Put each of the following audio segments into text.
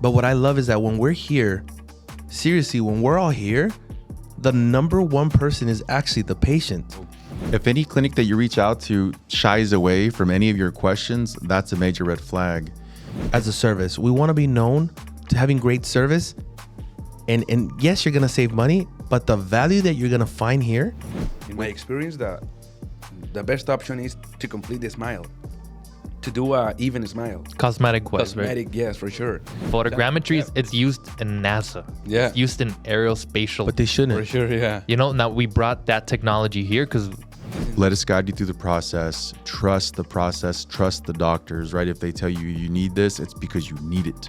But what I love is that when we're here, seriously, when we're all here, the number one person is actually the patient. If any clinic that you reach out to shies away from any of your questions, that's a major red flag. As a service, we want to be known to having great service. And yes, you're going to save money, but the value that you're going to find here. In my experience, the best option is to complete the smile. To do a even smile. Cosmetic wise, Cosmetic, right? yes, for sure. Photogrammetry, it's used in NASA. Yeah. It's used in aerospatial. But they shouldn't. For sure, yeah. You know, now we brought that technology here because Let us guide you through the process. Trust the process. Trust the doctors, right? If they tell you you need this, it's because you need it.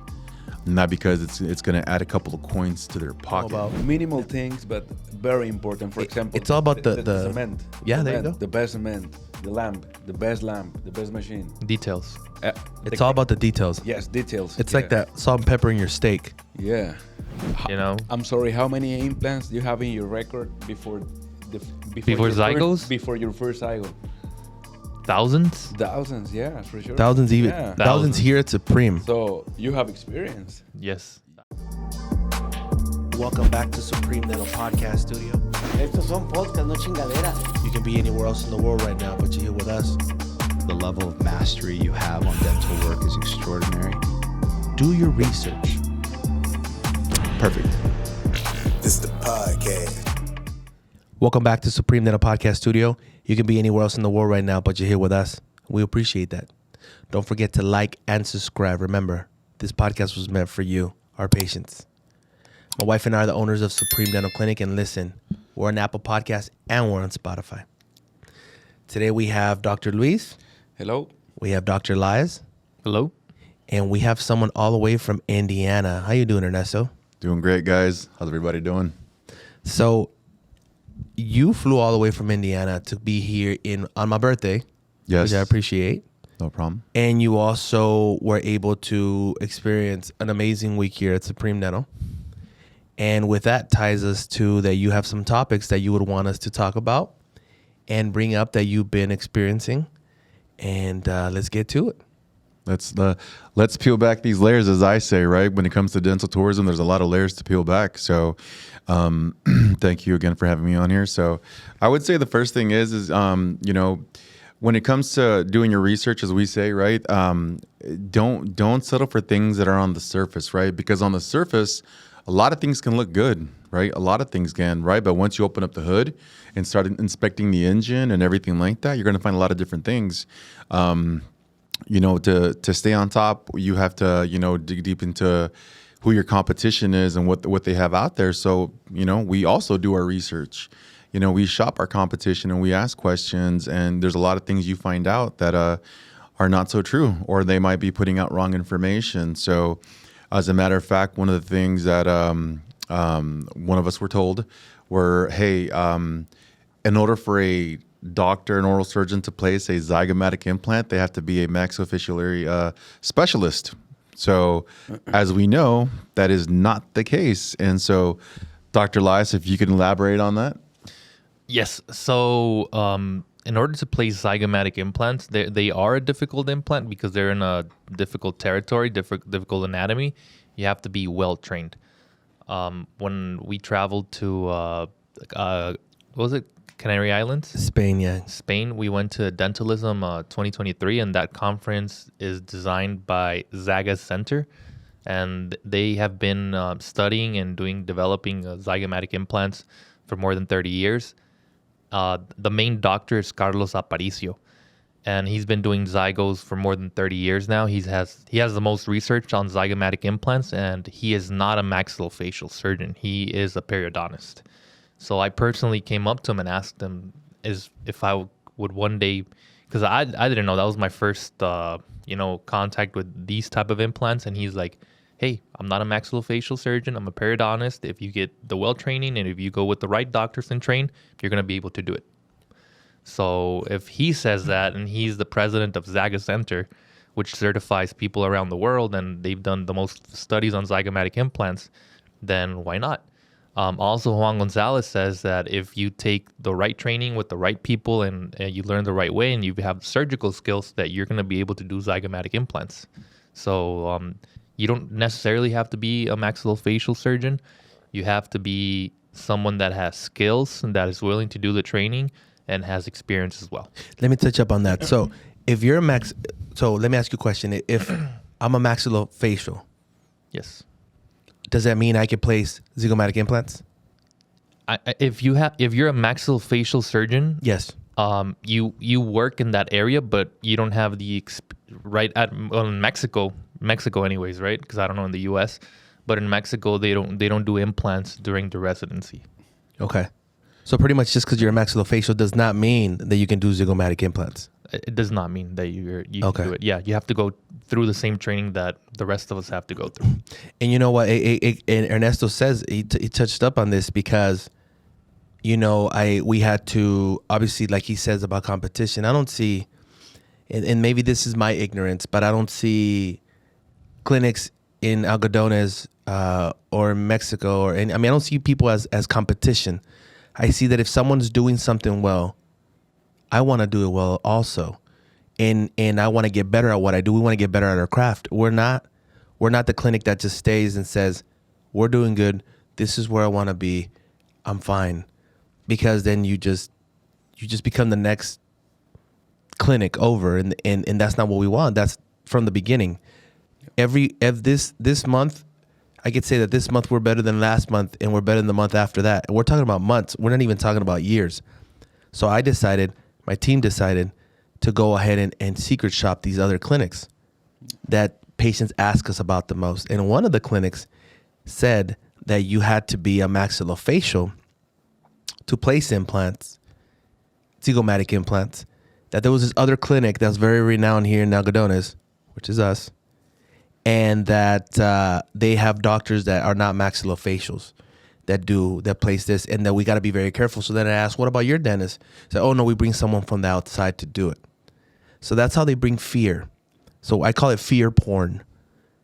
Not because it's going to add a couple of coins to their pocket. About Minimal things, but very important. For example, it's all about the cement. Yeah, The there you cement, go. The best cement, the lamp, the best machine. details. It's all about the details. Yes, details. It's yeah. like that salt and pepper in your steak. Yeah. You know, I'm sorry, how many implants do you have in your record before Before your zygos? Before your first zygo? thousands. Thousands, yeah, for sure. Thousands even. Yeah. Thousands here at Supreme. So you have experience. Yes. Welcome back to Supremedental Podcast Studio. Estos son podcasts, no chingaderas. You can be anywhere else in the world right now, but you're here with us. The level of mastery you have on dental work is extraordinary. Do your research. Perfect. This is the podcast. Welcome back to Supremedental Podcast Studio. You can be anywhere else in the world right now, but you're here with us. We appreciate that. Don't forget to like and subscribe. Remember, this podcast was meant for you, our patients. My wife and I are the owners of Supreme Dental Clinic, and listen, we're on Apple Podcasts and we're on Spotify. Today we have Dr. Luis, Hello. we have Dr. Liz, Hello. and we have someone all the way from Indiana. How you doing, Ernesto? Doing great, guys. How's everybody doing? So you flew all the way from Indiana to be here on my birthday, Yes. which I appreciate. No problem. And you also were able to experience an amazing week here at Supreme Dental. And with that ties us to that you have some topics that you would want us to talk about and bring up that you've been experiencing. And let's get to it. Let's peel back these layers, as I say, right? When it comes to dental tourism, there's a lot of layers to peel back. So thank you again for having me on here. So I would say the first thing is you know, when it comes to doing your research, as we say, right, don't settle for things that are on the surface, right? Because on the surface, a lot of things can look good, right? A lot of things can, right? But once you open up the hood and start inspecting the engine and everything like that, you're going to find a lot of different things. You know, to stay on top, you have to, you know, dig deep into who your competition is and what they have out there. So, you know, we also do our research. You know, we shop our competition and we ask questions, and there's a lot of things you find out that are not so true, or they might be putting out wrong information. So, as a matter of fact, one of the things that one of us were told were, hey, in order for a doctor, an oral surgeon, to place a zygomatic implant, they have to be a maxillofacial specialist. So, as we know, that is not the case. And so, Dr. Lias, if you can elaborate on that. Yes. So, in order to place zygomatic implants, they are a difficult implant because they're in a difficult territory, difficult anatomy. You have to be well trained. When we traveled to what was it, Canary Islands? Spain, yeah. Spain. We went to Dentalism 2023, and that conference is designed by Zaga Center, and they have been studying and developing zygomatic implants for more than 30 years. The main doctor is Carlos Aparicio, and he's been doing zygos for more than 30 years now. He has the most research on zygomatic implants, and he is not a maxillofacial surgeon. He is a periodontist. So I personally came up to him and asked him if I would one day, because I didn't know, that was my first contact with these type of implants, and he's like, hey, I'm not a maxillofacial surgeon. I'm a periodontist. If you get the well training and if you go with the right doctors and train, you're going to be able to do it. So if he says that, and he's the president of Zaga Center, which certifies people around the world, and they've done the most studies on zygomatic implants, then why not? Also, Juan Gonzalez says that if you take the right training with the right people and you learn the right way and you have surgical skills, that you're going to be able to do zygomatic implants. So you don't necessarily have to be a maxillofacial surgeon. You have to be someone that has skills and that is willing to do the training and has experience as well. Let me touch up on that. So if you're so let me ask you a question. If I'm a maxillofacial, Yes. does that mean I can place zygomatic implants? If you're a maxillofacial surgeon, Yes. you work in that area, but you don't have the in Mexico anyways, right? Because I don't know in the U.S., but in Mexico they don't do implants during the residency. Okay. So pretty much just because you're a maxillofacial does not mean that you can do zygomatic implants. It does not mean that you Okay. can do it. Yeah, you have to go through the same training that the rest of us have to go through. And you know what? And Ernesto says he touched up on this because, we had to, obviously, like he says about competition. I don't see, and maybe this is my ignorance, but I don't see clinics in Algodones or Mexico I don't see people as competition. I see that if someone's doing something well, I want to do it well also. And I want to get better at what I do. We want to get better at our craft. We're not the clinic that just stays and says, we're doing good. This is where I want to be. I'm fine. Because then you just become the next clinic over. And that's not what we want. That's from the beginning. This month, I could say that this month we're better than last month and we're better than the month after that. And we're talking about months. We're not even talking about years. So my team decided to go ahead and secret shop these other clinics that patients ask us about the most. And one of the clinics said that you had to be a maxillofacial to place implants, zygomatic implants, that there was this other clinic that was very renowned here in Algodones, which is us, and that they have doctors that are not maxillofacials that place this, and that we got to be very careful. So then I asked, what about your dentist? So, oh no, we bring someone from the outside to do it. So that's how they bring fear. So I call it fear porn.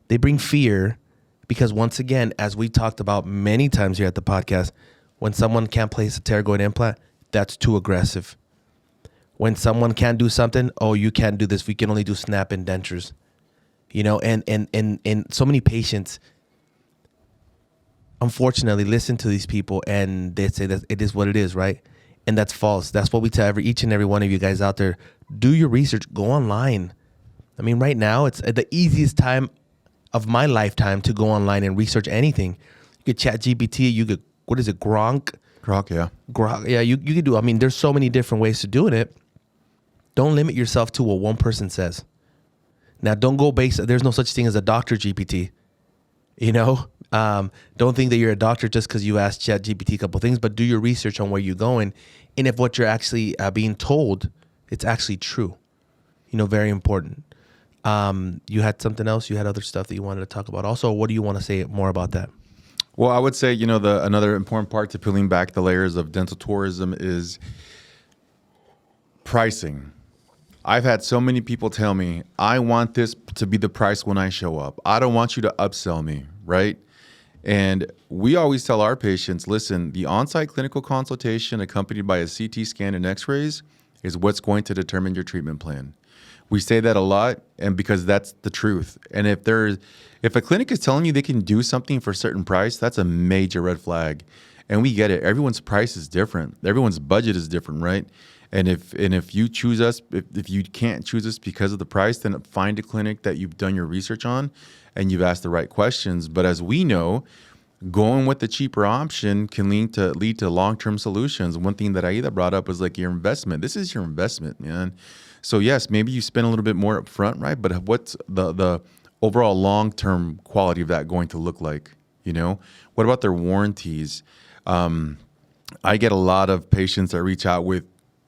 They bring fear because, once again, as we talked about many times here at the podcast, when someone can't place a pterygoid implant, that's too aggressive. When someone can't do something, oh, you can't do this. We can only do snap-in dentures. And so many patients, unfortunately, listen to these people and they say that it is what it is, right? And that's false. That's what we tell each and every one of you guys out there. Do your research. Go online. I mean, right now, it's the easiest time of my lifetime to go online and research anything. You could chat GPT. You could, what is it, Gronk? Yeah. Gronk, yeah, you could do. I mean, there's so many different ways to doing it. Don't limit yourself to what one person says. Now, don't go there's no such thing as a doctor GPT. Don't think that you're a doctor just because you asked ChatGPT a couple things, but do your research on where you're going. And if what you're actually being told, it's actually true. Very important. You had something else? You had other stuff that you wanted to talk about. Also, what do you want to say more about that? Well, I would say, another important part to peeling back the layers of dental tourism is pricing. I've had so many people tell me, I want this to be the price when I show up. I don't want you to upsell me, right? And we always tell our patients, listen, the on-site clinical consultation accompanied by a CT scan and x-rays is what's going to determine your treatment plan. We say that a lot, and because that's the truth. And if a clinic is telling you they can do something for a certain price, that's a major red flag. And we get it. Everyone's price is different. Everyone's budget is different, right? And if you choose us, if you can't choose us because of the price, then find a clinic that you've done your research on and you've asked the right questions. But as we know, going with the cheaper option can lead to long-term solutions. One thing that Aida brought up was like your investment. This is your investment, man. So yes, maybe you spend a little bit more up front, right? But what's the overall long-term quality of that going to look like? What about their warranties? I get a lot of patients that reach out with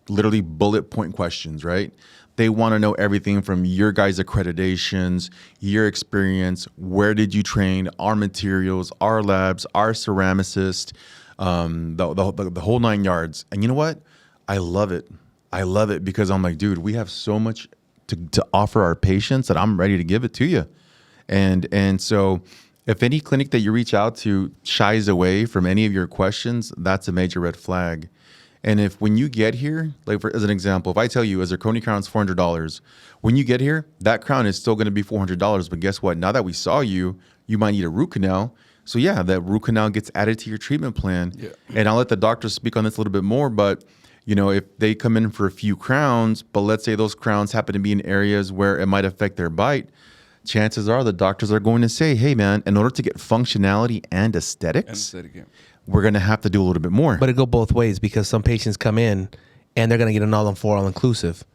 literally bullet point questions, right? They want to know everything from your guys' accreditations, your experience, where did you train, our materials, our labs, our ceramicist, the whole 9 yards. And you know what? I love it. I love it because I'm like, dude, we have so much to offer our patients that I'm ready to give it to you. And so if any clinic that you reach out to shies away from any of your questions, that's a major red flag. And if when you get here, like as an example, if I tell you a zirconia crown is $400, when you get here, that crown is still going to be $400. But guess what? Now that we saw you, you might need a root canal. So yeah, that root canal gets added to your treatment plan. Yeah. And I'll let the doctor speak on this a little bit more, but you know, if they come in for a few crowns, but let's say those crowns happen to be in areas where it might affect their bite, chances are the doctors are going to say, hey man, in order to get functionality and aesthetics, we're going to have to do a little bit more. But it go both ways, because some patients come in and they're going to get an all-in-4 all-inclusive.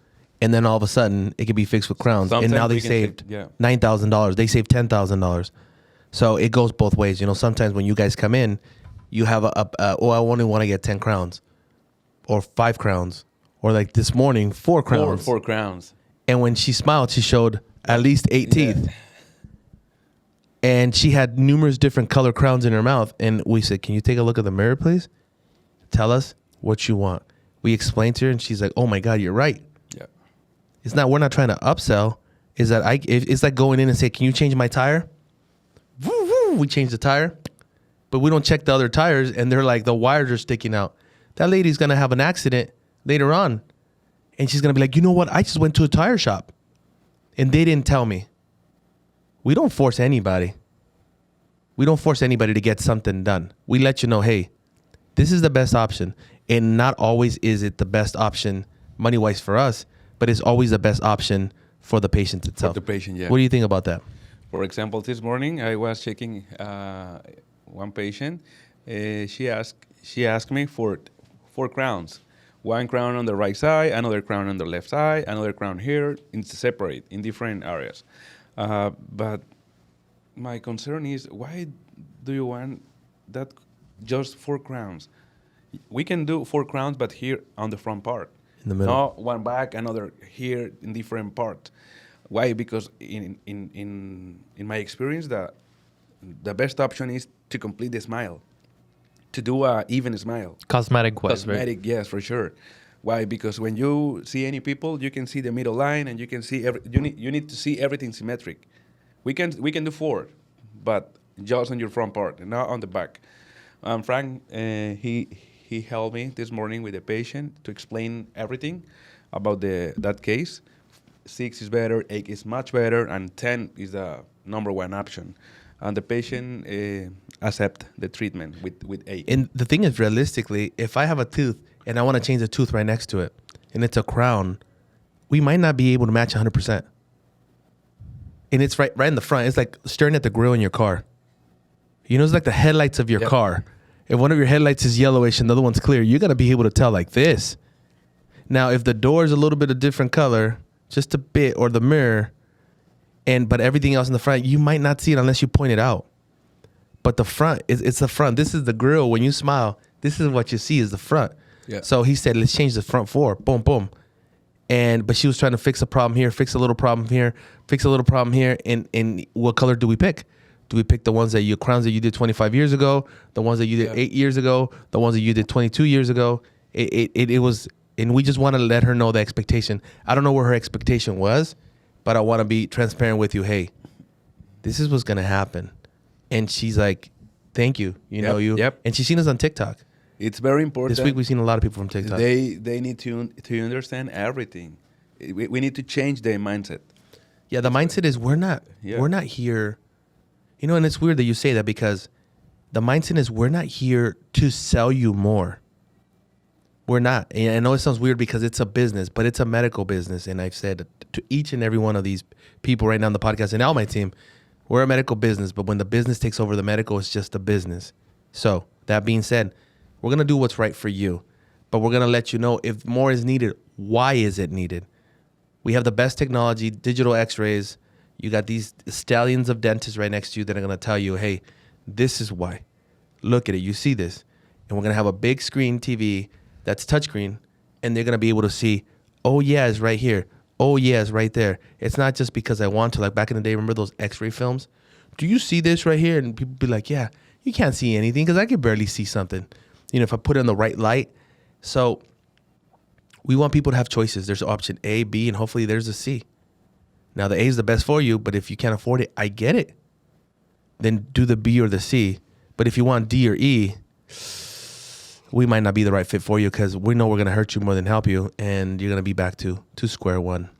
And then all of a sudden it could be fixed with crowns. Sometimes and now they saved $9,000. They saved $10,000. So it goes both ways. You know, sometimes when you guys come in, you have I only want to get 10 crowns or 5 crowns, or like this morning, 4 crowns. 4 crowns. And when she smiled, she showed at least 8 teeth. And she had numerous different color crowns in her mouth. And we said, can you take a look at the mirror, please? Tell us what you want. We explained to her, and she's like, oh my God, you're right. Yeah. We're not trying to upsell. It's like going in and say, can you change my tire? Woo, woo. We change the tire, but we don't check the other tires, and they're like, the wires are sticking out. That lady's going to have an accident later on. And she's going to be like, you know what? I just went to a tire shop and they didn't tell me. We don't force anybody. We don't force anybody to get something done. We let you know, hey, this is the best option. And not always is it the best option money-wise for us, but it's always the best option for the patient itself. For the patient, yeah. What do you think about that? For example, this morning I was checking one patient. She asked me for 4 crowns. 1 crown on the right side, another crown on the left side, another crown here, separate in different areas. But my concern is, why do you want that just 4 crowns? We can do 4 crowns, but here on the front part. In the middle. No, one back, another here in different parts. Why? Because in my experience, the best option is to complete the smile. To do a even smile. Cosmetic wise, Cosmetic, right? yes, for sure. Why? Because when you see any people, you can see the middle line, and you can see you need to see everything symmetric. We can do 4, but just on your front part and not on the back. Frank, he helped me this morning with the patient to explain everything about that case. 6 is better, 8 is much better, and 10 is the number 1 option. And the patient accept the treatment with 8. And the thing is, realistically, if I have a tooth and I want to change the tooth right next to it, and it's a crown, we might not be able to match 100%. And it's right in the front. It's like staring at the grill in your car. You know, it's like the headlights of your car. If one of your headlights is yellowish and the other one's clear, you're going to be able to tell like this. Now, if the door is a little bit of different color, just a bit, or the mirror, but everything else in the front, you might not see it unless you point it out. But the front, it's the front. This is the grill. When you smile, this is what you see is the front. Yeah. So he said, let's change the front 4. Boom, boom. But she was trying to fix a problem here, fix a little problem here, fix a little problem here. And what color do we pick? Do we pick the ones that crowns that you did 25 years ago, the ones that you did 8 years ago, the ones that you did 22 years ago? It was, and we just want to let her know the expectation. I don't know where her expectation was, but I want to be transparent with you. Hey, this is what's going to happen. And she's like, thank you. And she's seen us on TikTok. It's very important. This week we've seen a lot of people from TikTok. They need to understand everything. We need to change their mindset. Yeah, the mindset is we're not here. You know, and it's weird that you say that, because the mindset is we're not here to sell you more. We're not. And I know it sounds weird because it's a business, but it's a medical business. And I've said to each and every one of these people right now on the podcast and all my team, we're a medical business, but when the business takes over the medical, it's just a business. So that being said, we're going to do what's right for you, but we're going to let you know if more is needed, why is it needed? We have the best technology, digital x-rays. You got these stallions of dentists right next to you that are going to tell you, hey, this is why. Look at it. You see this. And we're going to have a big screen TV that's touchscreen, and they're going to be able to see, oh, yeah, it's right here. Oh, yeah, it's right there. It's not just because I want to. Like back in the day, remember those x-ray films? Do you see this right here? And people be like, yeah, you can't see anything because I can barely see something. You know, if I put it in the right light. So we want people to have choices. There's option A, B, and hopefully there's a C. Now, the A is the best for you, but if you can't afford it, I get it. Then do the B or the C. But if you want D or E, we might not be the right fit for you because we know we're going to hurt you more than help you, and you're going to be back to square one.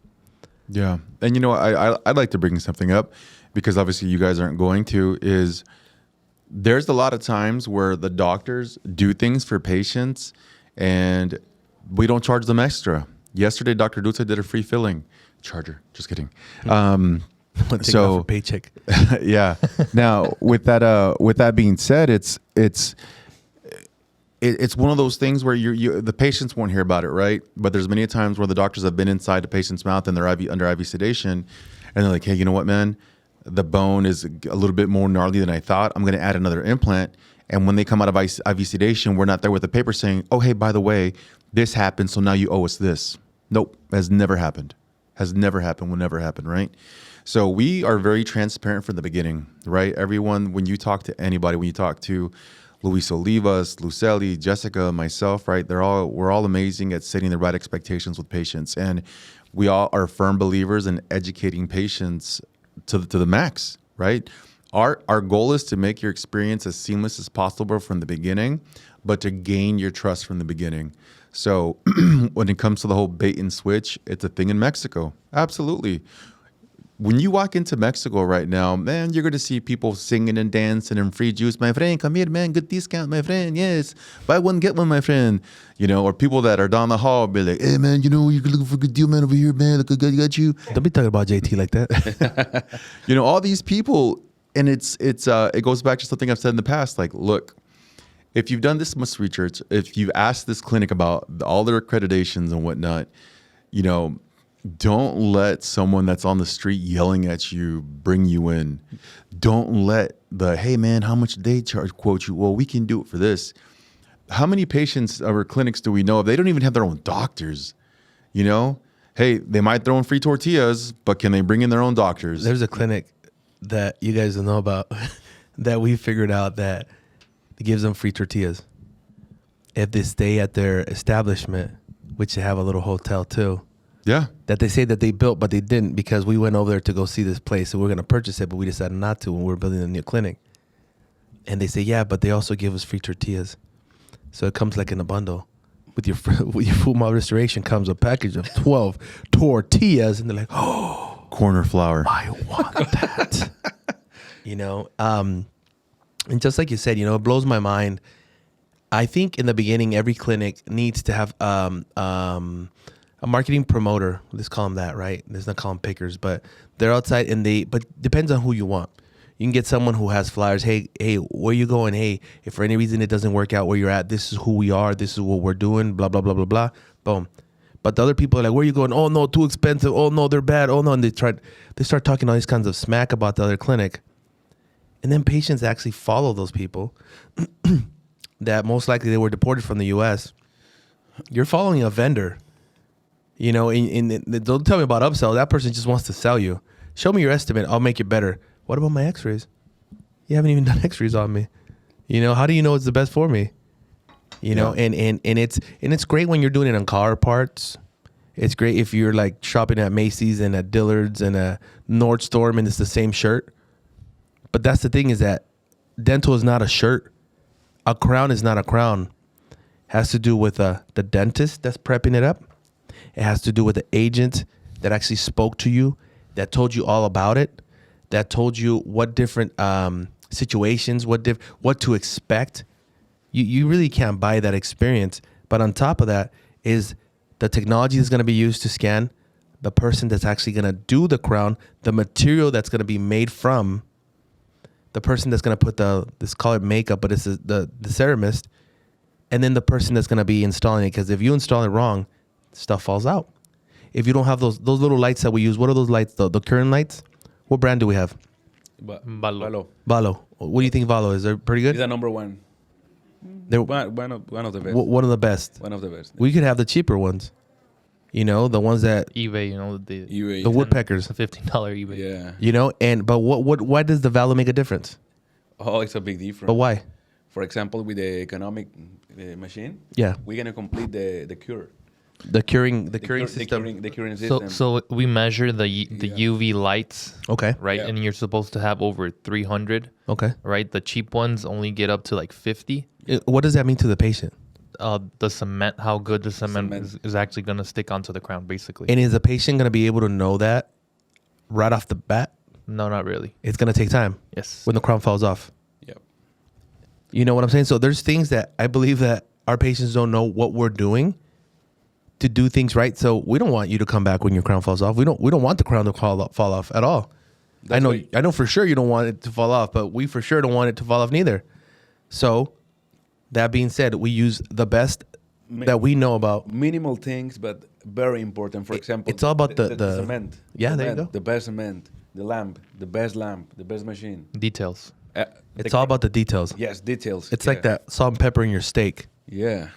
Yeah. And, you know, I'd like to bring something up because obviously you guys aren't going to, is there's a lot of times where the doctors do things for patients and we don't charge them extra. Yesterday, Dr. Duta did a free filling. Charger. Just kidding. Take off a paycheck. Yeah. Now, with that being said, it's one of those things where the patients won't hear about it, right? But there's many times where the doctors have been inside the patient's mouth and they're under IV sedation, and they're like, "Hey, you know what, man? The bone is a little bit more gnarly than I thought. I'm going to add another implant." And when they come out of IV sedation, we're not there with a paper saying, "Oh, hey, by the way, this happened, so now you owe us this." Nope, has never happened. Has never happened. Will never happen, right? So we are very transparent from the beginning, right? Everyone, when you talk to anybody, when you talk to Luis Olivas, Luceli, Jessica, myself, right? We're all amazing at setting the right expectations with patients. And we all are firm believers in educating patients to the max, right? Our goal is to make your experience as seamless as possible from the beginning, but to gain your trust from the beginning. So when it comes to the whole bait and switch, it's a thing in Mexico. Absolutely. When you walk into Mexico right now, man, you're going to see people singing and dancing and free juice. My friend, come here, man. Good discount, my friend. Yes. Buy one, get one, my friend. You know, or people that are down the hall be like, "Hey, man, you know, you're looking for a good deal, man, over here, man. Look, I got you." Don't be talking about JT like that. You know, all these people, and it goes back to something I've said in the past. Like, look, if you've done this much research, if you've asked this clinic about all their accreditations and whatnot, you know, don't let someone that's on the street yelling at you bring you in. Don't let "Hey man, how much they charge?" quote you. "Well, we can do it for this." How many patients or clinics do we know of? They don't even have their own doctors. You know, hey, they might throw in free tortillas, but can they bring in their own doctors? There's a clinic that you guys don't know about that we figured out that gives them free tortillas if they stay at their establishment, which they have a little hotel too. Yeah. That they say that they built, but they didn't, because we went over there to go see this place and we are going to purchase it, but we decided not to when we were building a new clinic. And they say, yeah, but they also give us free tortillas. So it comes like in a bundle. With your food mall restoration comes a package of 12 tortillas. And they're like, "Oh, Corner flour. I want that." You know, and just like you said, you know, it blows my mind. I think in the beginning, every clinic needs to have a marketing promoter. Let's call them that, right? Let's not call them pickers, but they're outside but depends on who you want. You can get someone who has flyers. Hey, where you going? Hey, if for any reason it doesn't work out where you're at, this is who we are. This is what we're doing. Blah, blah, blah, blah, blah. Boom. But the other people are like, "Where are you going? Oh no, too expensive. Oh no, they're bad. Oh no." And they start talking all these kinds of smack about the other clinic. And then patients actually follow those people that most likely they were deported from the US. You're following a vendor. You know, don't tell me about upsell. That person just wants to sell you. Show me your estimate. I'll make it better. What about my x-rays? You haven't even done x-rays on me. You know, how do you know it's the best for me? You know, and it's great when you're doing it on car parts. It's great if you're like shopping at Macy's and at Dillard's and at Nordstrom and it's the same shirt. But that's the thing, is that dental is not a shirt. A crown is not a crown. It has to do with the dentist that's prepping it up. It has to do with the agent that actually spoke to you, that told you all about it, that told you what different situations, what to expect. You really can't buy that experience. But on top of that is the technology that's going to be used to scan, the person that's actually going to do the crown, the material that's going to be made from, the person that's going to put let's call it makeup, but it's the ceramist, and then the person that's going to be installing it. Because if you install it wrong, stuff falls out. If you don't have those little lights that we use, what are those lights? The current lights? What brand do we have? Valo. Valo. What do you think Valo is? They're pretty good? It's the number one. They're One of the best. one of the best. One of the best. We could have the cheaper ones. You know, the ones that eBay, you know, UAE. the woodpeckers. it's a $15 eBay. Yeah. You know, but why does the Valo make a difference? Oh, it's a big difference. But why? For example, with the economic machine, Yeah. we're gonna complete the cure. The curing system. The curing system. So we measure the UV lights, Okay. right? Yeah. And you're supposed to have over 300, Okay. right? The cheap ones only get up to like 50. What does that mean to the patient? the cement, how good the cement, Cement. is actually going to stick onto the crown, basically. And is the patient going to be able to know that right off the bat? No, not really. It's going to take time Yes. when the crown falls off. Yep. You know what I'm saying? So there's things that I believe that our patients don't know what we're doing to do things right. So we don't want you to come back when your crown falls off. We don't want the crown to fall off at all. That's I know for sure you don't want it to fall off, but we for sure don't want it to fall off neither. So that being said, we use the best that we know about. Minimal things, but very important. For example, it's all about the cement. Yeah, there you Cement, go. The best cement, the lamp, the best machine. Details. It's all about the details. Yes, details. It's like that salt and pepper in your steak. Yeah.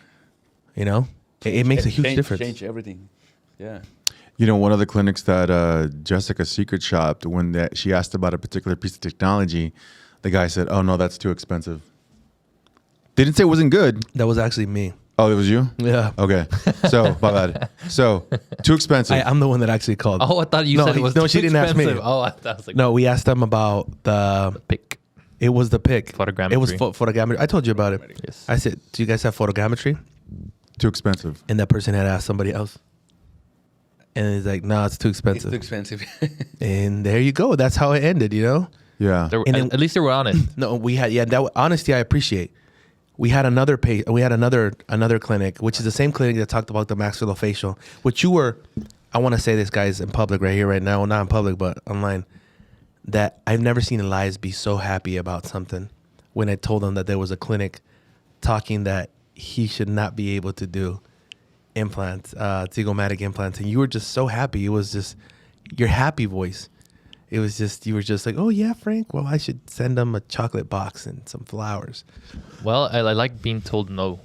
You know, it makes a huge Change- difference. Change everything. Yeah. You know, one of the clinics that Jessica secret shopped, when she asked about a particular piece of technology, the guy said, "Oh no, that's too expensive." They didn't say it wasn't good. That was actually me. Oh, it was you? Yeah. Okay. So, my bad. So, too expensive. I'm the one that actually called. Oh, I thought you No, said it was no, too she didn't ask me. expensive. Oh, I was like, No, we asked them about the pick. It was the pick. Photogrammetry. It was photogrammetry. I told you about it. Yes. I said, "Do you guys have photogrammetry?" Too expensive. And that person had asked somebody else, and he's like, "No, it's too expensive." It's too expensive. And there you go. That's how it ended. You know. Yeah. There were, And then- at least they were honest. No, we had honesty. I appreciate. We had another clinic, which is the same clinic that talked about the maxillofacial, which you were. I want to say this, guys, in public right here, right now, not in public, but online. That I've never seen Elias be so happy about something when I told him that there was a clinic talking that he should not be able to do implants, zygomatic implants, and you were just so happy. It was just your happy voice. It was just, you were just like, "Oh yeah, Frank. Well, I should send him a chocolate box and some flowers." Well, I like being told no,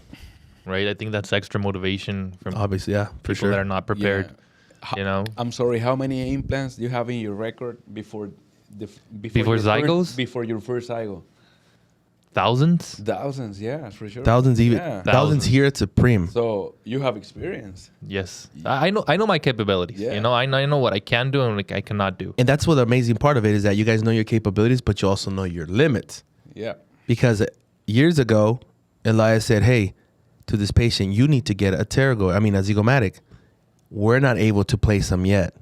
right? I think that's extra motivation from Obviously, yeah, for people sure. that are not prepared. Yeah. You know, I'm sorry. How many implants do you have in your record before Before your zygos? first, before your first zygo? thousands. Thousands, yeah, for sure. Thousands, even Yeah. thousands here at Supreme. So you have experience. Yes, I know my capabilities. Yeah. You know, I know what I can do and what I cannot do. And that's what the amazing part of it is, that you guys know your capabilities, but you also know your limits. Yeah. Because years ago, Elias said, "Hey, to this patient, you need to get a zygomatic. We're not able to place them yet,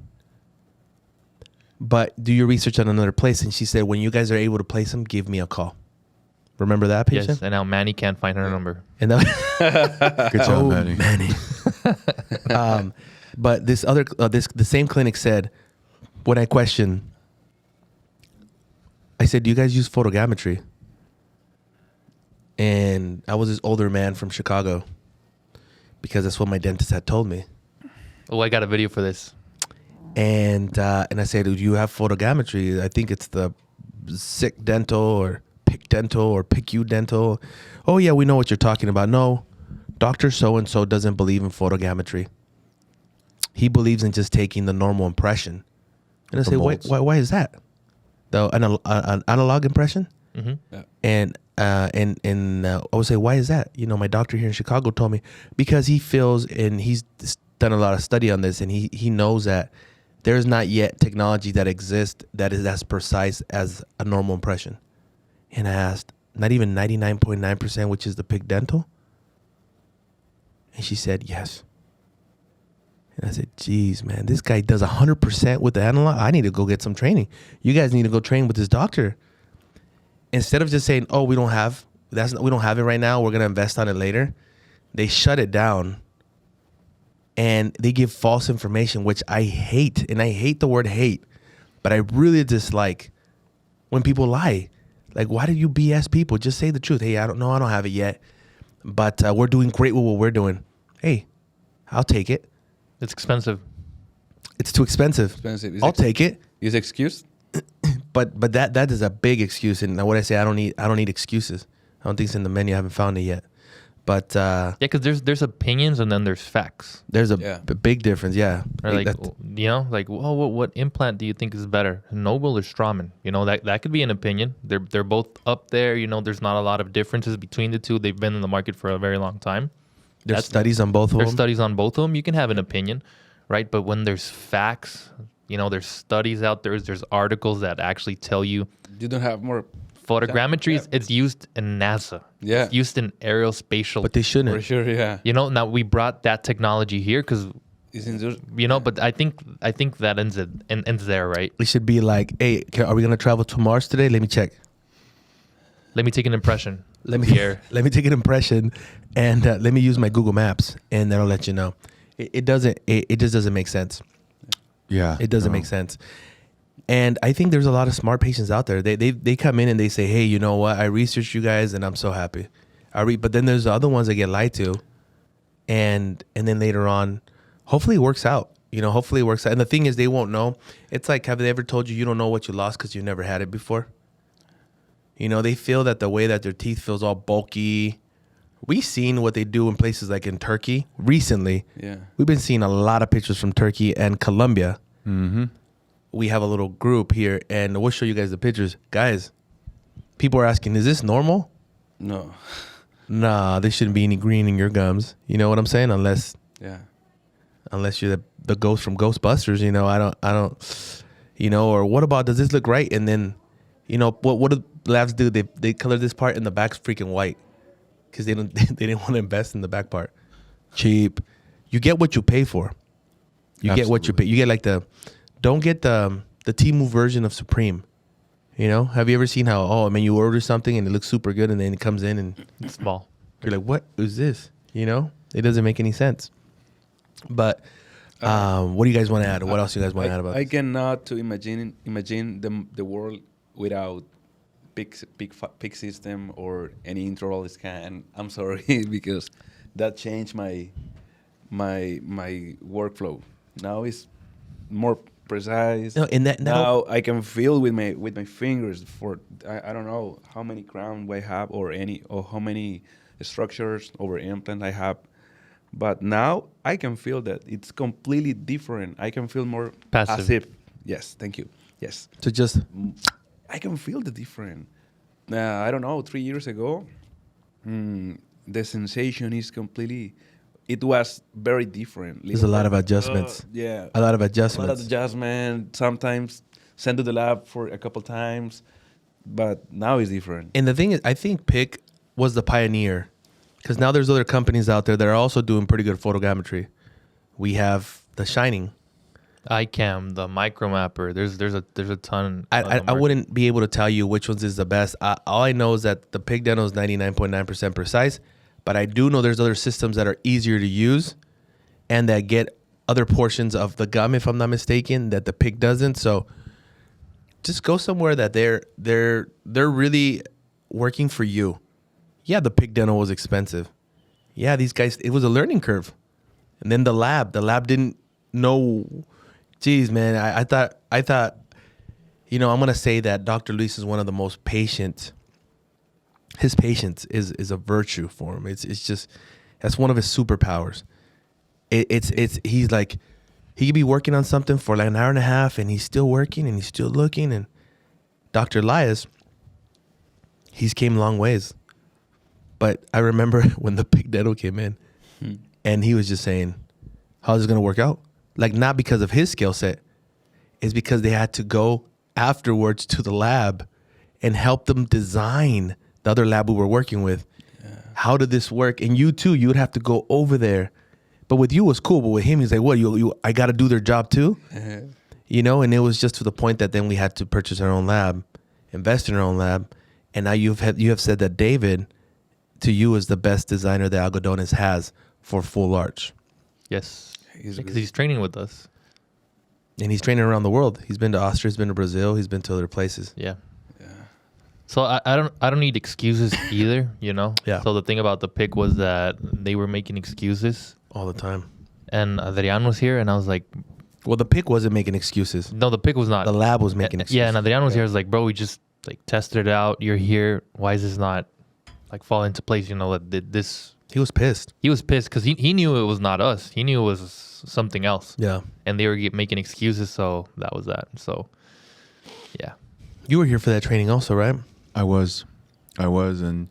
but do your research on another place." And she said, "When you guys are able to place them, give me a call." Remember that patient? Yes, and now Manny can't find her number. And that Good job, oh, Manny. Manny. But this other, the same clinic said, when I questioned, I said, "Do you guys use photogrammetry?" And I was this older man from Chicago, because that's what my dentist had told me. Oh, I got a video for this. And I said, "Do you have photogrammetry? I think it's the Sick Dental or Pick Dental or Pick You Dental." "Oh yeah, we know what you're talking about." "No, Dr. So-and-so doesn't believe in photogrammetry. He believes in just taking the normal impression." And I The say, molds. why is that? An analog impression? Hmm. Yeah. And I would say, "Why is that?" My doctor here in Chicago told me, because he feels, and he's done a lot of study on this, and he knows that there's not yet technology that exists that is as precise as a normal impression. And I asked, "Not even 99.9%, which is the Pick Dental?" And she said, "Yes." And I said, "Geez, man, this guy does 100% with the analog. I need to go get some training. You guys need to go train with this doctor." Instead of just saying, "Oh, we don't have it right now, we're gonna invest on it later," they shut it down, and they give false information, which I hate. And I hate the word hate, but I really dislike when people lie. Like, why do you BS people? Just say the truth. "Hey, I don't have it yet, but we're doing great with what we're doing." Hey, I'll take it. It's expensive. It's too expensive. Expensive. I'll take it. Is excuse? But that is a big excuse. And what I say, I don't need excuses. I don't think it's in the menu. I haven't found it yet. But Yeah, because there's opinions and then there's facts. there's a Yeah. big difference. Yeah. Or well, what implant do you think is better, Noble or Straumann? That could be an opinion. They're both up there. There's not a lot of differences between the two. They've been in the market for a very long time. There's studies on both of There's them. studies on both of them. You can have an opinion, right? But when there's facts, there's studies out there. There's articles that actually tell you You don't have more photogrammetry, Yeah. it's used in NASA. Yeah. It's used in aerospatial. But they For shouldn't. sure, yeah. you know, now we brought that technology here because, It's in just, you know, but I think that ends there, right? It should be like, hey, are we gonna travel to Mars today? Let me check. Let me take an impression. Let me Here. let me take an impression, and let me use my Google Maps, and that'll let you know. It doesn't. It just doesn't make sense. Yeah. It doesn't no. make sense. And I think there's a lot of smart patients out there. They come in and they say, hey, you know what? I researched you guys, and I'm so happy. But then there's the other ones that get lied to, and then later on, hopefully it works out. You know, hopefully it works out. And the thing is, they won't know. It's like, have they ever told you don't know what you lost because you never had it before? You know, they feel that the way that their teeth feels all bulky. We've seen what they do in places like in Turkey recently. yeah. We've been seeing a lot of pictures from Turkey and Colombia. Mm-hmm. We have a little group here, and we'll show you guys the pictures. Guys, people are asking, is this normal? No. Nah, there shouldn't be any green in your gums. You know what I'm saying? Unless Yeah. you're the ghost from Ghostbusters, you know, I don't, you know, or what about, does this look right? And then, you know, what do labs do? They color this part and the back's freaking white because they didn't want to invest in the back part. Cheap. You get what you pay for. You get what you pay. Absolutely. You get like don't get the Temu version of Supreme. You know, have you ever seen how, oh, I mean, you order something and it looks super good and then it comes in and It's small. you're like, what is this? You know, it doesn't make any sense. But what do you guys want to add? What else do you guys want to add about I this? cannot to imagine the world without pick system or any intraoral scan. I'm sorry because that changed my workflow. Now it's more precise. No, and that now I can feel with my fingers for I don't know how many crown I have or how many structures over implant I have. But now I can feel that it's completely different. I can feel more Passive. Yes, thank you. Yes, to just I can feel the difference. I don't know. 3 years ago, the sensation is completely. It was very different. there's a lot of adjustments. Yeah, A lot of a lot of adjustments. adjustment. Sometimes sent to the lab for a couple times, but now it's different. And the thing is, I think PIC was the pioneer because now there's other companies out there that are also doing pretty good photogrammetry. We have The Shining. iCam, the micromapper. There's a ton. on the I market. wouldn't be able to tell you which ones is the best. All I know is that the PIC Dental is 99.9% precise, but I do know there's other systems that are easier to use and that get other portions of the gum, if I'm not mistaken, that the PIC doesn't. So just go somewhere that they're really working for you. Yeah, the PIC Dental was expensive. Yeah, these guys, it was a learning curve. And then the lab didn't know. Geez, man, I thought, you know, I'm going to say that Dr. Luis is one of the most patient. His patience is a virtue for him. It's just, that's one of his superpowers. He's like, he could be working on something for like an hour and a half and he's still working and he's still looking. And Dr. Elias, he's came a long ways. But I remember when the PIC Dental came in and he was just saying, how's it going to work out? Like, not because of his skill set. It's because they had to go afterwards to the lab and help them design the other lab we were working with. Yeah. How did this work? And you too, you would have to go over there. But with you it was cool. But with him, he's like, what, I got to do their job too? You know, and it was just to the point that then we had to purchase our own lab, invest in our own lab. And now you have said that David, to you, is the best designer that Algodones has for full arch. Yes, He's because good. he's training with us. And he's training around the world. He's been to Austria, he's been to Brazil, he's been to other places. Yeah. So I don't need excuses either, you know. Yeah. So the thing about the PIC was that they were making excuses, All the time. and Adrian was here, and I was like, Well, the PIC wasn't making excuses. no, the PIC was not. The lab was making excuses. Yeah, and Adrian was here. I was like, bro, we just like tested it out. You're here. Why is this not like fall into place? You know, that this. He was pissed. He was pissed because he knew it was not us. He knew it was something else. Yeah. And they were making excuses, so that was that. So, yeah. You were here for that training also, right? I was, and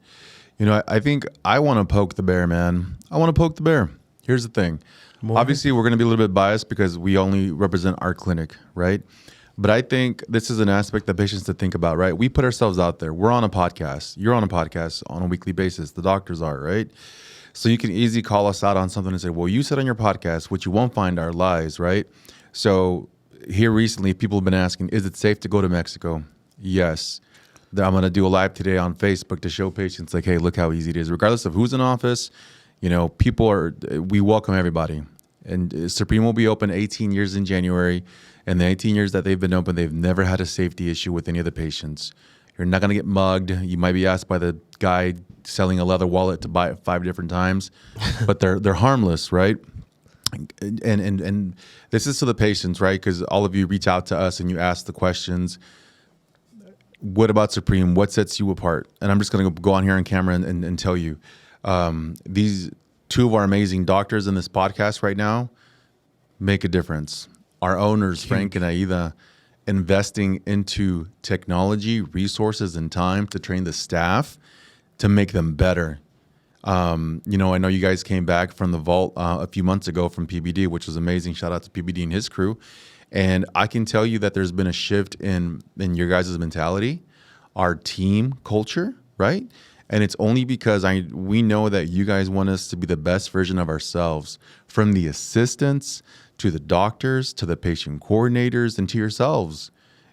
you know, I think I want to poke the bear, man. I want to poke the bear. Here's the thing. More? Obviously, we're going to be a little bit biased because we only represent our clinic, right? But I think this is an aspect that patients to think about, right? We put ourselves out there. We're on a podcast. You're on a podcast on a weekly basis. The doctors are, right? So you can easily call us out on something and say, well, you said on your podcast, what you won't find are lies, right? So here recently, people have been asking, is it safe to go to Mexico? Yes. I'm going to do a live today on Facebook to show patients like, hey, look how easy it is. Regardless of who's in office, we welcome everybody. And Supreme will be open 18 years in January. And the 18 years that they've been open, they've never had a safety issue with any of the patients. You're not going to get mugged. You might be asked by the guy selling a leather wallet to buy it 5 different times, but they're harmless, right? And this is to the patients, right? Because all of you reach out to us and you ask the questions. What about Supreme? What sets you apart? And I'm just going to go on here on camera and tell you, these 2 of our amazing doctors in this podcast right now make a difference. Our owners, Frank and Aida, investing into technology, resources, and time to train the staff to make them better. I know you guys came back from the vault a few months ago from PBD, which was amazing. Shout out to PBD and his crew. And I can tell you that there's been a shift in your guys' mentality, our team culture, right? And it's only because we know that you guys want us to be the best version of ourselves, from the assistants to the doctors to the patient coordinators and to yourselves.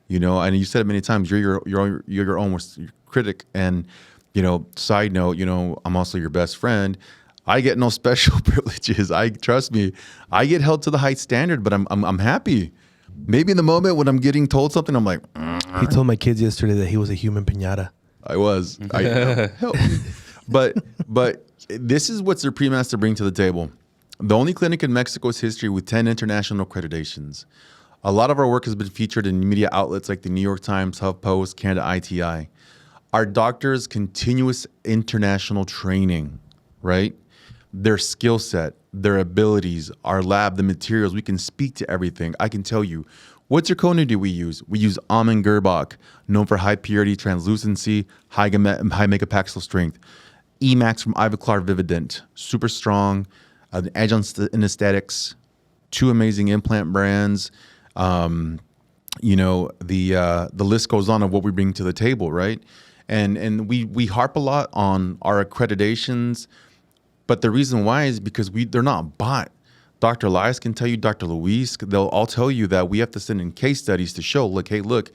And you said it many times, you're your own worst critic. And side note, I'm also your best friend. I get no special privileges. Trust me, I get held to the high standard, but I'm happy. Maybe in the moment when I'm getting told something, I'm like, He told my kids yesterday that he was a human piñata. I was. Help me. But this is what Supreme has to bring to the table. The only clinic in Mexico's history with 10 international accreditations. A lot of our work has been featured in media outlets like the New York Times, HuffPost, Canada ITI. Our doctors' continuous international training, right? Their skill set, their abilities, our lab, the materials, we can speak to everything. I can tell you, what zirconia do we use? We use almond Gerbach, known for high purity, translucency, high megapixel strength. Emax from Ivoclar Vivident, super strong, an edge on anesthetics, 2 amazing implant brands. The list goes on of what we bring to the table, right? And we harp a lot on our accreditations, but the reason why is because they're not bought. Dr. Elias can tell you, Dr. Luis, they'll all tell you that we have to send in case studies to show, look,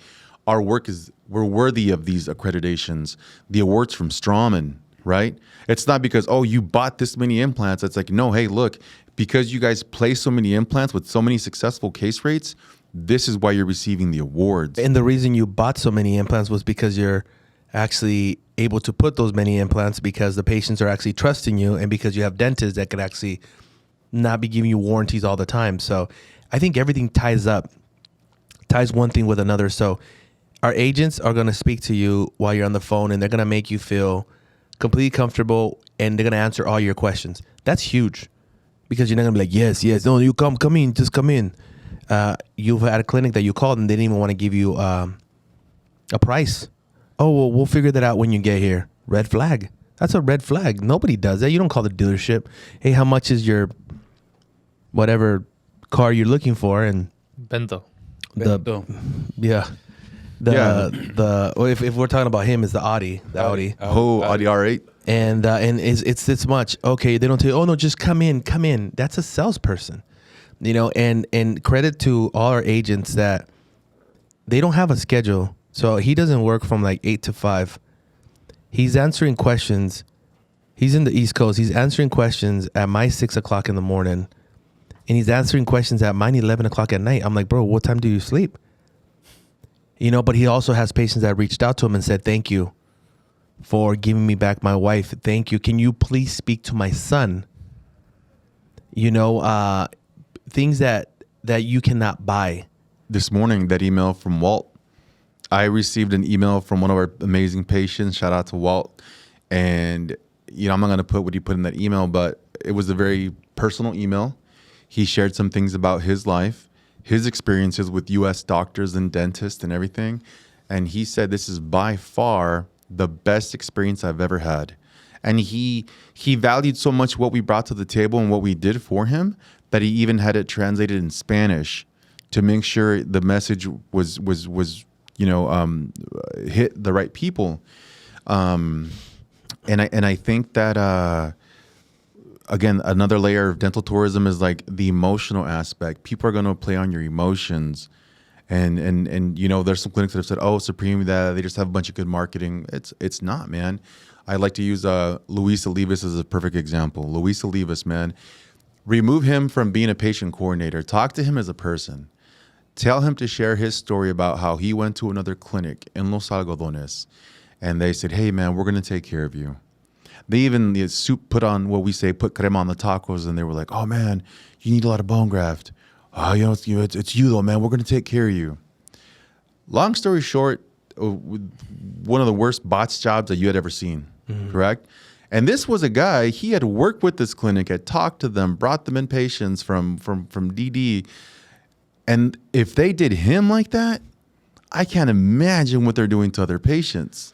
our work we're worthy of these accreditations. The awards from Straumann, right? It's not because, you bought this many implants. It's like, no, hey, look, because you guys place so many implants with so many successful case rates, this is why you're receiving the awards. And the reason you bought so many implants was because you're actually able to put those many implants because the patients are actually trusting you, and because you have dentists that could actually not be giving you warranties all the time. So I think everything ties one thing with another. So our agents are going to speak to you while you're on the phone, and they're going to make you feel completely comfortable, and they're going to answer all your questions. That's huge, because you're not going to be like, yes, no, you come in, just come in. You've had a clinic that you called and they didn't even want to give you a price. Oh, well, we'll figure that out when you get here. Red flag. That's a red flag. Nobody does that. You don't call the dealership. Hey, how much is your whatever car you're looking for? And Bento. Bento. If we're talking about him, it's the Audi. Audi. Audi R8. And it's this much. Okay, they don't tell you, oh no, just come in. That's a salesperson. And credit to all our agents that they don't have a schedule. So he doesn't work from like 8 to 5. He's answering questions. He's in the East Coast. He's answering questions at my 6 o'clock in the morning. And he's answering questions at mine 11 o'clock at night. I'm like, bro, what time do you sleep? But he also has patients that reached out to him and said, thank you for giving me back my wife. Thank you. Can you please speak to my son? Things that you cannot buy. This morning, that email from Walt, I received an email from one of our amazing patients. Shout out to Walt. And, I'm not going to put what he put in that email, but it was a very personal email. He shared some things about his life, his experiences with U.S. doctors and dentists and everything. And he said, this is by far the best experience I've ever had. And he valued so much what we brought to the table and what we did for him that he even had it translated in Spanish to make sure the message was hit the right people. And I think that again, another layer of dental tourism is like the emotional aspect. People are going to play on your emotions. And there's some clinics that have said, oh, Supreme, that they just have a bunch of good marketing. It's not, man. I like to use Luis Olivas as a perfect example. Luis Olivas, man, remove him from being a patient coordinator. Talk to him as a person. Tell him to share his story about how he went to another clinic in Los Algodones, and they said, hey, man, we're going to take care of you. They even put crema on the tacos, and they were like, oh, man, you need a lot of bone graft. Oh, it's you, though, man. We're going to take care of you. Long story short, one of the worst bots jobs that you had ever seen, correct? And this was a guy, he had worked with this clinic, had talked to them, brought them in patients from DD. And if they did him like that, I can't imagine what they're doing to other patients.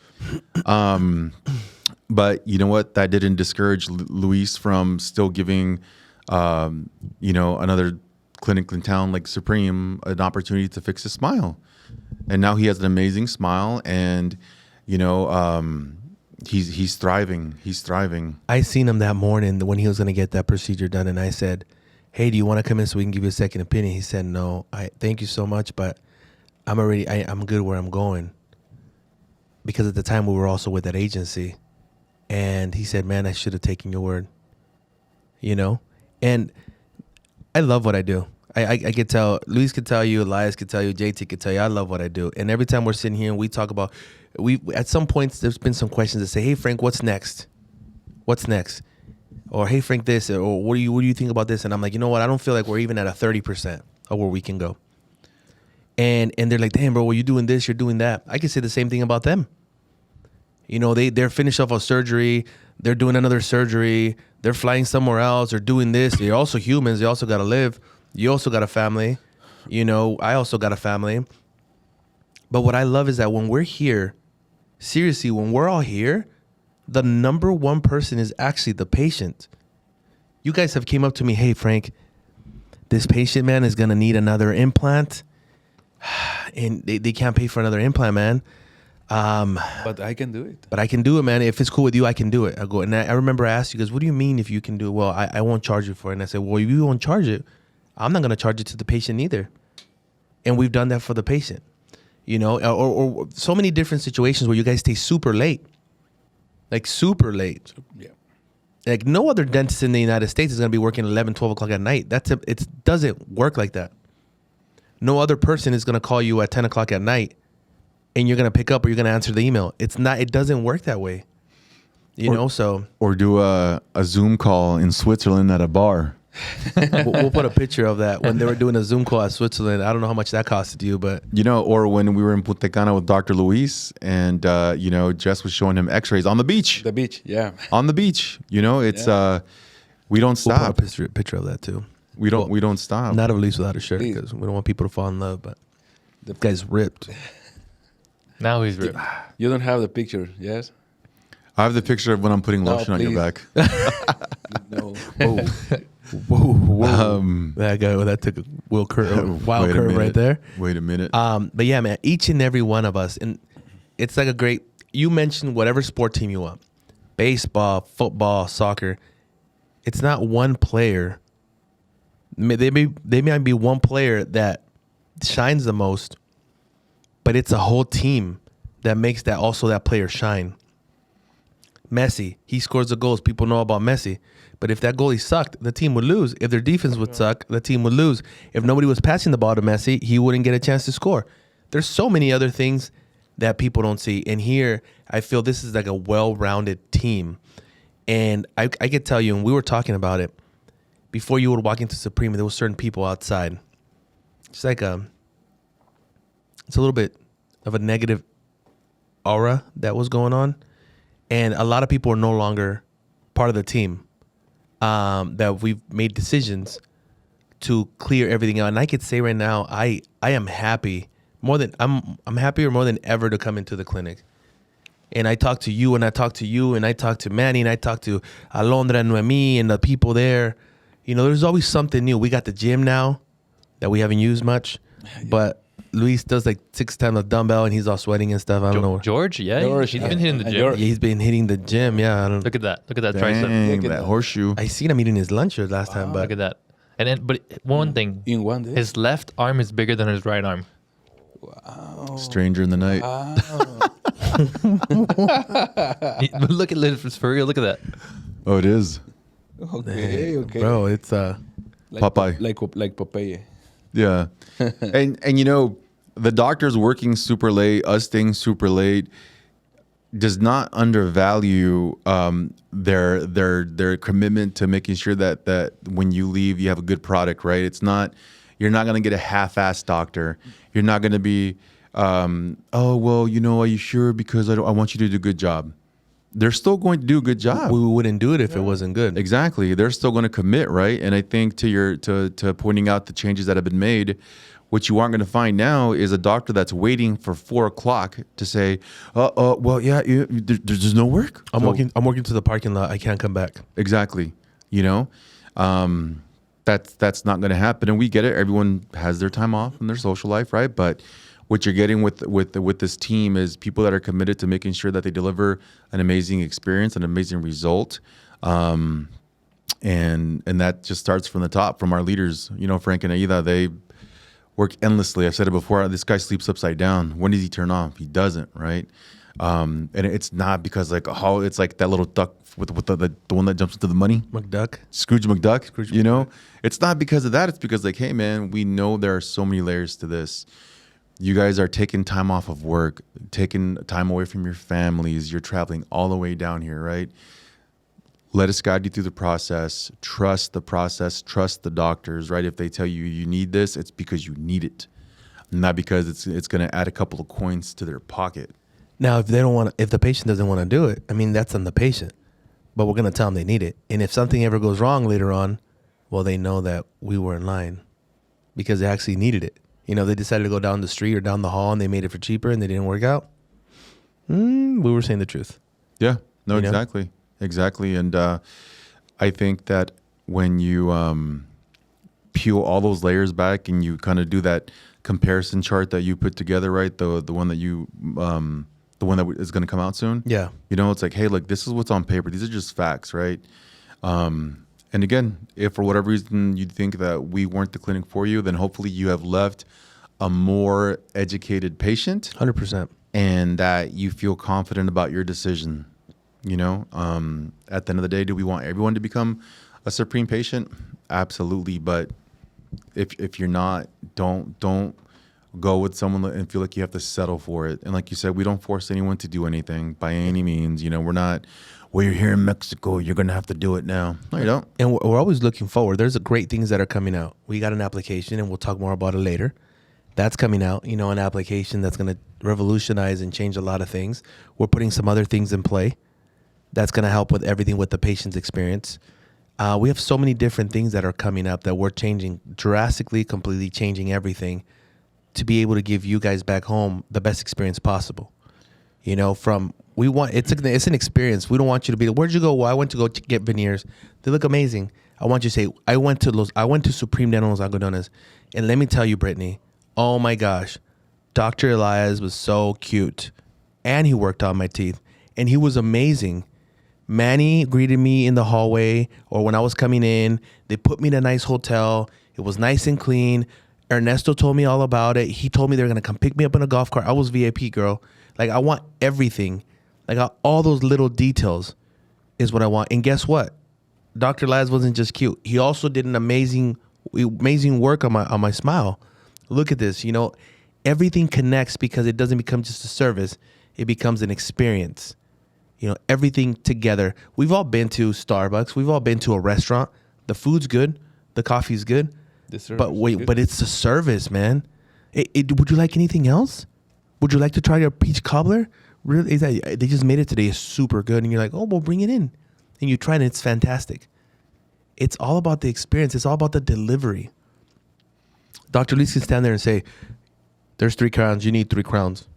But you know what? That didn't discourage Luis from still giving, another clinic in town like Supreme an opportunity to fix his smile. And now he has an amazing smile, and he's thriving. He's thriving. I seen him that morning when he was going to get that procedure done, and I said, hey, do you want to come in so we can give you a second opinion? He said, no, thank you so much, but I'm good where I'm going. Because at the time we were also with that agency. And he said, man, I should have taken your word. And I love what I do. I could tell, Luis could tell you, Elias could tell you, JT could tell you, I love what I do. And every time we're sitting here and we talk about, at some points there's been some questions that say, hey, Frank, what's next? What's next? Or, hey, Frank, this, or what do you think about this? And I'm like, you know what? I don't feel like we're even at a 30% of where we can go. And they're like, damn, bro, well, you're doing this, you're doing that. I could say the same thing about them. They're finished off a surgery. They're doing another surgery. They're flying somewhere else. They're doing this. They're also humans. They also got to live. You also got a family. I also got a family. But what I love is that when we're here, seriously, when we're all here, the number one person is actually the patient. You guys have came up to me, hey, Frank, this patient, man, is going to need another implant. And they can't pay for another implant, man. But I can do it. But I can do it, man. If it's cool with you, I can do it. I go, and I remember I asked you guys, what do you mean if you can do it? Well, I won't charge you for it. And I said, well, if you won't charge it, I'm not going to charge it to the patient either. And we've done that for the patient, or so many different situations where you guys stay super late, like super late. Yeah. Like no other dentist in the United States is going to be working 11, 12 o'clock at night. It doesn't work like that. No other person is going to call you at 10 o'clock at night and you're going to pick up or you're going to answer the email. It doesn't work that way. Or do a Zoom call in Switzerland at a bar. We'll put a picture of that when they were doing a Zoom call at Switzerland. I don't know how much that costed you, but or when we were in Punta Cana with Dr. Luis and Jess was showing him x-rays on the beach. The beach, yeah. On the beach. We don't stop. We'll put a picture of that too. We don't stop. Not of Luis without a shirt because we don't want people to fall in love, but the guy's ripped. Now he's ripped. You don't have the picture, yes? I have the picture of when I'm putting lotion on your back. No. Whoa. That guy, that took a wild curve right there. Wait a minute. But yeah, man, each and every one of us, and it's like you mentioned whatever sport team you want, baseball, football, soccer. It's not one player. They might be one player that shines the most, but it's a whole team that makes that player shine. Messi, he scores the goals. People know about Messi. But if that goalie sucked, the team would lose. If their defense would suck, the team would lose. If nobody was passing the ball to Messi, he wouldn't get a chance to score. There's so many other things that people don't see. And here, I feel this is like a well-rounded team. And I could tell you, and we were talking about it, before you would walk into Supreme, there were certain people outside. It's like it's a little bit of a negative aura that was going on. And a lot of people are no longer part of the team. That we've made decisions to clear everything out. And I could say right now, I am happy I'm happier more than ever to come into the clinic. And I talk to you and I talk to you and I talk to Manny and I talk to Alondra and Noemi and the people there. There's always something new. We got the gym now that we haven't used much. But Luis does like 6 times the dumbbell and he's all sweating and stuff. I don't know. George, yeah, George, he's been hitting the and gym. George- Yeah, he's been hitting the gym. Yeah, I don't. Look at that tricep. Dang, Look at that that. horseshoe. I seen him eating his lunch last time, but Look at that. And then, but one thing, In one day. his left arm is bigger than his right arm. Stranger in the night. But look at this for real. Look at that. Oh, it is. Okay, okay. bro, it's Like Popeye. Like Popeye. Yeah. and you know, the doctors working super late, us staying super late, does not undervalue their commitment to making sure that when you leave you have a good product, right? It's not, you're not gonna get a half-assed doctor. You're not gonna be, oh well, you know, are you sure? Because I want you to do a good job. They're still going to do a good job. we wouldn't do it if it wasn't good. Exactly. They're still going to commit, right? And I think to pointing out the changes that have been made, what you aren't going to find now is a doctor that's waiting for 4 o'clock to say, well, yeah, there's no work. I'm So- walking to the parking lot. I can't come back. Exactly. You know, that's not going to happen. And we get it. Everyone has their time off in their social life, right? But what you're getting with this team is people that are committed to making sure that they deliver an amazing experience, an amazing result. And that just starts from the top, from our leaders. You know, Frank and Aida, they work endlessly. I've said it before. This guy sleeps upside down. When does he turn off? He doesn't, right? And it's not because like how it's like that little duck with the one that jumps into the money. McDuck. Scrooge McDuck. You know, it's not because of that. It's because like, hey man, we know there are so many layers to this. You guys are taking time off of work, taking time away from your families. You're traveling all the way down here, right? Let us guide you through the process. Trust the process. Trust the doctors, right? If they tell you you need this, it's because you need it, not because it's going to add a couple of coins to their pocket. Now, if the patient doesn't want to do it, I mean, that's on the patient. But we're going to tell them they need it. And if something ever goes wrong later on, well, they know that we were in line because they actually needed it. You know, they decided to go down the street or down the hall and they made it for cheaper and they didn't work out. We were saying the truth. Yeah, no, You know? exactly. And I think that when you peel all those layers back and you kind of do that comparison chart that you put together, right? The one that you the one that is going to come out soon. Yeah. You know, it's like, hey, look, this is what's on paper. These are just facts, right? And again, if for whatever reason you think that we weren't the clinic for you, then hopefully you have left a more educated patient 100%. and that you feel confident about your decision. You know, at the end of the day, do we want everyone to become a supreme patient? Absolutely. But if you're not, don't go with someone and feel like you have to settle for it. And like you said, we don't force anyone to do anything by any means. You know, we're not, well, you're here in Mexico, you're going to have to do it now. No, you don't. And we're always looking forward. There's great things that are coming out. We got an application, and we'll talk more about it later. That's coming out, you know, an application that's going to revolutionize and change a lot of things. We're putting some other things in play that's going to help with everything with the patient's experience. We have so many different things that are coming up that we're changing drastically, completely changing everything to be able to give you guys back home the best experience possible. You know, it's an experience. We don't want you to be, where'd you go? Well, I went to go get veneers. They look amazing. I want you to say, I went to supremedental Los Algodones. And let me tell you, Brittany, oh my gosh, Dr. Elias was so cute. And he worked on my teeth. And he was amazing. Manny greeted me in the hallway or when I was coming in. They put me in a nice hotel. It was nice and clean. Ernesto told me all about it. He told me they were going to come pick me up in a golf cart. I was VIP, girl. Like, I want everything. Like, all those little details is what I want. And guess what? Dr. Laz wasn't just cute. He also did an amazing work on my smile. Look at this. You know, everything connects because it doesn't become just a service. It becomes an experience. You know, everything together. We've all been to Starbucks. We've all been to a restaurant. The food's good. The coffee's good. But it's the service, man. Would you like anything else? Would you like to try your peach cobbler? Really? They just made it today. It's super good. And you're like, oh, well, bring it in. And you try it and it's fantastic. It's all about the experience. It's all about the delivery. Dr. Lee can stand there and say, there's 3 crowns. You need 3 crowns.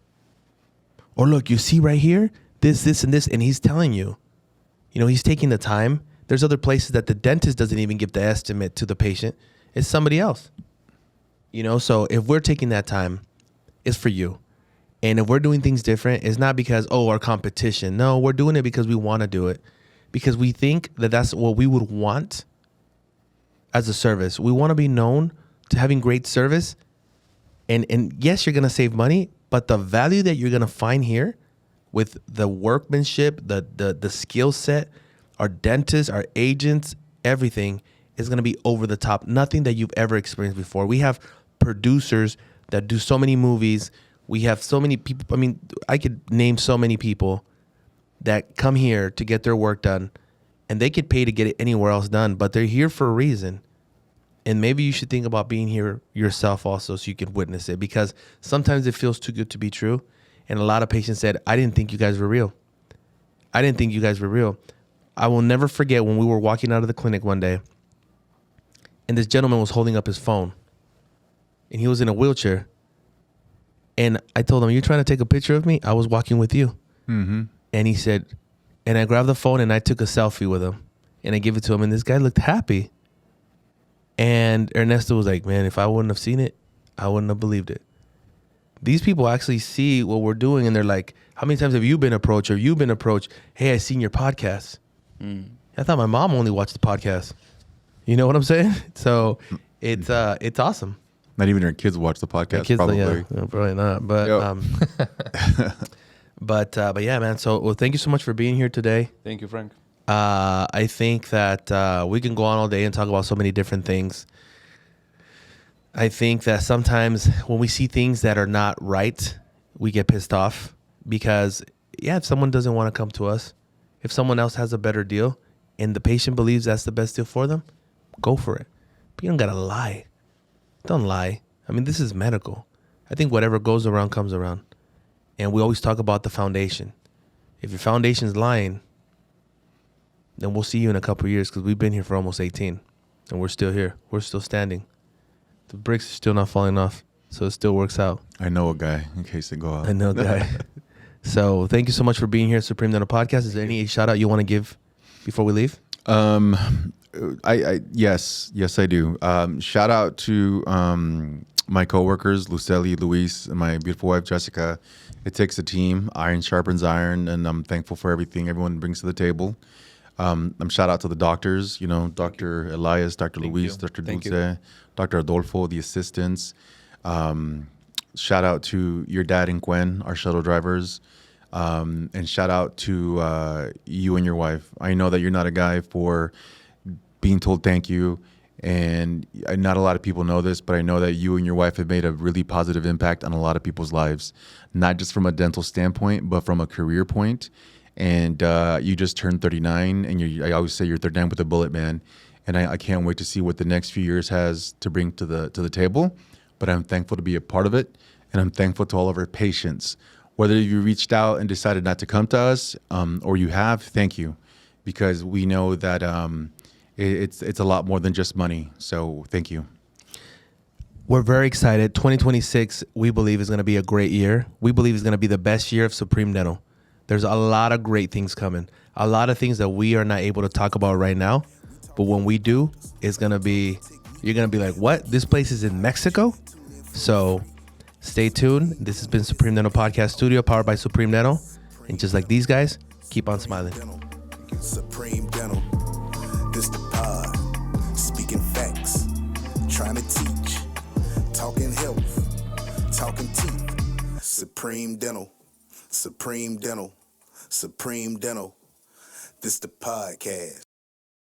Or look, you see right here, this, and this. And he's telling you, you know, he's taking the time. There's other places that the dentist doesn't even give the estimate to the patient. It's somebody else. You know, so if we're taking that time, it's for you. And if we're doing things different, it's not because, our competition. No, we're doing it because we want to do it. Because we think that that's what we would want as a service. We want to be known to having great service. And yes, you're going to save money, but the value that you're going to find here with the workmanship, the skill set, our dentists, our agents, everything is going to be over the top. Nothing that you've ever experienced before. We have producers that do so many movies. We have so many people. I mean, I could name so many people that come here to get their work done, and they could pay to get it anywhere else done, but they're here for a reason. And maybe you should think about being here yourself also so you can witness it, because sometimes it feels too good to be true. And a lot of patients said, I didn't think you guys were real. I didn't think you guys were real. I will never forget when we were walking out of the clinic one day, and this gentleman was holding up his phone, and he was in a wheelchair. And I told him, "You're trying to take a picture of me? I was walking with you." Mm-hmm. And he said, and I grabbed the phone and I took a selfie with him, and I gave it to him, and this guy looked happy. And Ernesto was like, "Man, if I wouldn't have seen it, I wouldn't have believed it." These people actually see what we're doing, and they're like, "How many times have you been approached, or you've been approached? Hey, I seen your podcast." I thought my mom only watched the podcast. You know what I'm saying? So it's awesome. Not even your kids watch the podcast, Kids, probably. yeah, probably not. But Yep. but yeah, man. So thank you so much for being here today. Thank you, Frank. I think that we can go on all day and talk about so many different things. I think that sometimes when we see things that are not right, we get pissed off because, if someone doesn't want to come to us, if someone else has a better deal and the patient believes that's the best deal for them, go for it. But you don't got to lie. Don't lie. I mean, this is medical. I think whatever goes around comes around. And we always talk about the foundation. If your foundation's lying, then we'll see you in a couple of years, because we've been here for almost 18 and we're still here. We're still standing. The bricks are still not falling off, so it still works out. I know a guy in case they go out. I know, guy. So thank you so much for being here at Supreme Dental Podcast. Is there any shout out you want to give before we leave? Yes, I do. Shout out to my coworkers, Luceli, Luis, and my beautiful wife, Jessica. It takes a team. Iron sharpens iron, and I'm thankful for everything everyone brings to the table. Shout out to the doctors, Dr. Elias, Dr. Luis, Dr. Dulce, Dr. Adolfo, the assistants. Shout out to your dad and Gwen, our shuttle drivers. And shout out to you and your wife. I know that you're not a guy for being told thank you. And not a lot of people know this, but I know that you and your wife have made a really positive impact on a lot of people's lives, not just from a dental standpoint, but from a career point. And you just turned 39, and I always say you're 39 with a bullet, man. And I can't wait to see what the next few years has to bring to the table. But I'm thankful to be a part of it, and I'm thankful to all of our patients. Whether you reached out and decided not to come to us, or you have, thank you, because we know that it's a lot more than just money. So thank you. We're very excited. 2026, we believe, is going to be a great year. We believe it's going to be the best year of Supreme Dental. There's a lot of great things coming. A lot of things that we are not able to talk about right now. But when we do, you're going to be like, what? This place is in Mexico? So stay tuned. This has been Supreme Dental Podcast Studio, powered by Supreme Dental. And just like these guys, keep on smiling. Supreme Dental, this the pod, speaking facts, trying to teach, talking health, talking teeth. Supreme Dental, Supreme Dental, Supreme Dental, this the podcast.